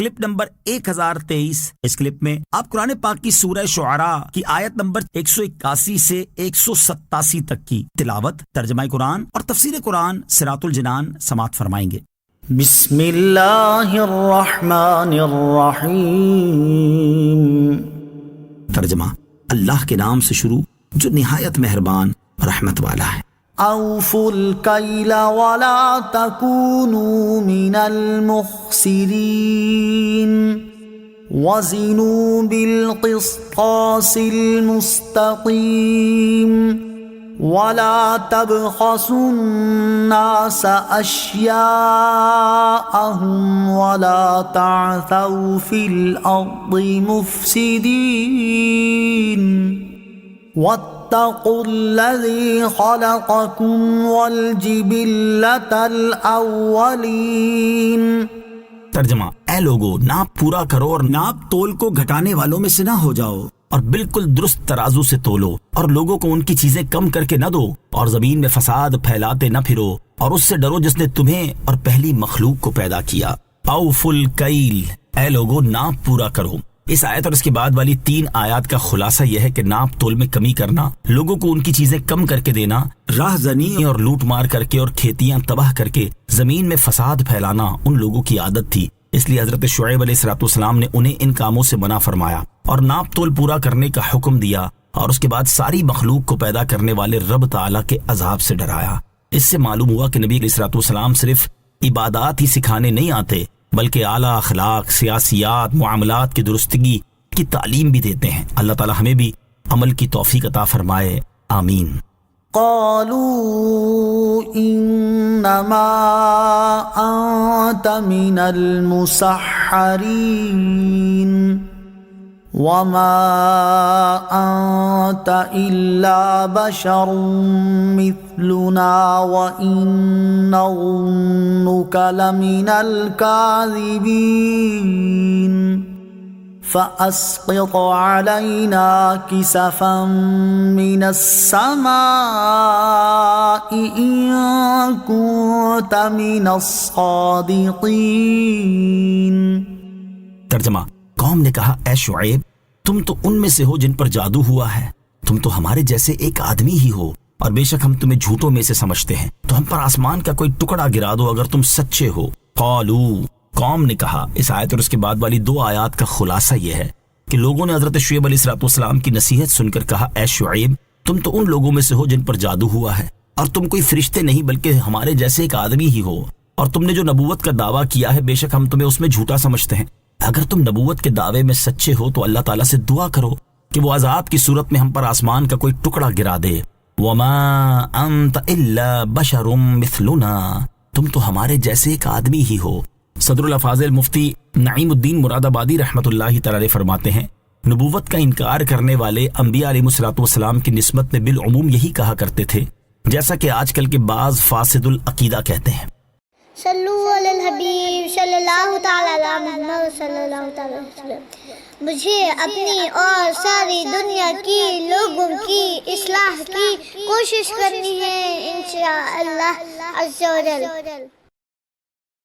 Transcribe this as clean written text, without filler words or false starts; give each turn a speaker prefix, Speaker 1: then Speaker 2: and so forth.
Speaker 1: Clip number 1023۔ اس clip میں آپ قرآن پاک کی سورہ شعراء کی آیت نمبر 181 سے 187 تک کی تلاوت، ترجمہ قرآن اور تفسیر قرآن صراط الجنان سماعت فرمائیں گے۔
Speaker 2: بسم اللہ الرحمن الرحیم۔
Speaker 1: ترجمہ، اللہ کے نام سے شروع جو نہایت مہربان رحمت والا ہے۔
Speaker 2: اوفوا الکیل ولا تکونوا من المخسرین وزنوا بالقسطاس المستقیم ولا تبخسوا الناس اشیاءهم ولا تعثوا في الارض مفسدین واتقوا الذی خلقکم والجبلۃ الاولین۔
Speaker 1: ترجمہ، اے لوگو، ناپ پورا کرو اور ناپ تول کو گھٹانے والوں میں سے نہ ہو جاؤ، اور بالکل درست ترازو سے تولو، اور لوگوں کو ان کی چیزیں کم کر کے نہ دو، اور زمین میں فساد پھیلاتے نہ پھرو، اور اس سے ڈرو جس نے تمہیں اور پہلی مخلوق کو پیدا کیا۔ اوفوا الکیل، اے لوگو ناپ پورا کرو۔ اس آیت اور اس کے بعد والی 3 آیات کا خلاصہ یہ ہے کہ ناپ تول میں کمی کرنا، لوگوں کو ان کی چیزیں کم کر کے دینا، راہ زنی اور لوٹ مار کر کے اور کھیتیاں تباہ کر کے زمین میں فساد پھیلانا ان لوگوں کی عادت تھی۔ اس لیے حضرت شعیب علیہ السلام نے انہیں ان کاموں سے منع فرمایا اور ناپ تول پورا کرنے کا حکم دیا، اور اس کے بعد ساری مخلوق کو پیدا کرنے والے رب تعالیٰ کے عذاب سے ڈرایا۔ اس سے معلوم ہوا کہ نبی علیہ السلام صرف عبادات ہی سکھانے نہیں آتے، بلکہ اعلیٰ اخلاق، سیاسیات، معاملات کی درستگی کی تعلیم بھی دیتے ہیں۔ اللہ تعالیٰ ہمیں بھی عمل کی توفیق عطا فرمائے، آمین۔
Speaker 2: قالوا انما انت من المسحرین وما انت الا بشر مثلنا وان نظنك لمن الكاذبین فأسقط علينا كسفا من السماء إن كنت من الصادقين۔
Speaker 1: ترجمہ، قوم نے کہا، اے شعیب، تم تو ان میں سے ہو جن پر جادو ہوا ہے، تم تو ہمارے جیسے ایک آدمی ہی ہو، اور بے شک ہم تمہیں جھوٹوں میں سے سمجھتے ہیں، تو ہم پر آسمان کا کوئی ٹکڑا گرا دو اگر تم سچے ہو۔ قالو، قوم نے کہا۔ اس آیت اور اس کے بعد والی 2 آیات کا خلاصہ یہ ہے کہ لوگوں نے حضرت شعیب علیہ السلام کی نصیحت سن کر کہا، اے شعیب، تم تو ان لوگوں میں سے ہو جن پر جادو ہوا ہے، اور تم کوئی فرشتے نہیں بلکہ ہمارے جیسے ایک آدمی ہی ہو، اور تم نے جو نبوت کا دعویٰ کیا ہے بے شک ہم تمہیں اس میں جھوٹا سمجھتے ہیں۔ اگر تم نبوت کے دعوے میں سچے ہو تو اللہ تعالیٰ سے دعا کرو کہ وہ عذاب کی صورت میں ہم پر آسمان کا کوئی ٹکڑا گرا دے۔ وما انت الا بشر مثلنا، تم تو ہمارے جیسے ایک آدمی ہی ہو۔ صدر الافاضل مفتی نعیم الدین مراد آبادی رحمۃ اللہ تعالی فرماتے ہیں، نبوت کا انکار کرنے والے انبیاء علیہ السلام کی نسبت میں بالعموم یہی کہا کرتے تھے جیسا کہ آج کل کے بعض فاسد العقیدہ کہتے ہیں۔
Speaker 3: صلو علی الحبیب صلی اللہ تعالی علی محمد صلی اللہ تعالی وسلم۔ مجھے اپنی اور ساری دنیا کی لوگوں کی اصلاح کی کوشش کرنی ہے انشاءاللہ عز و جل۔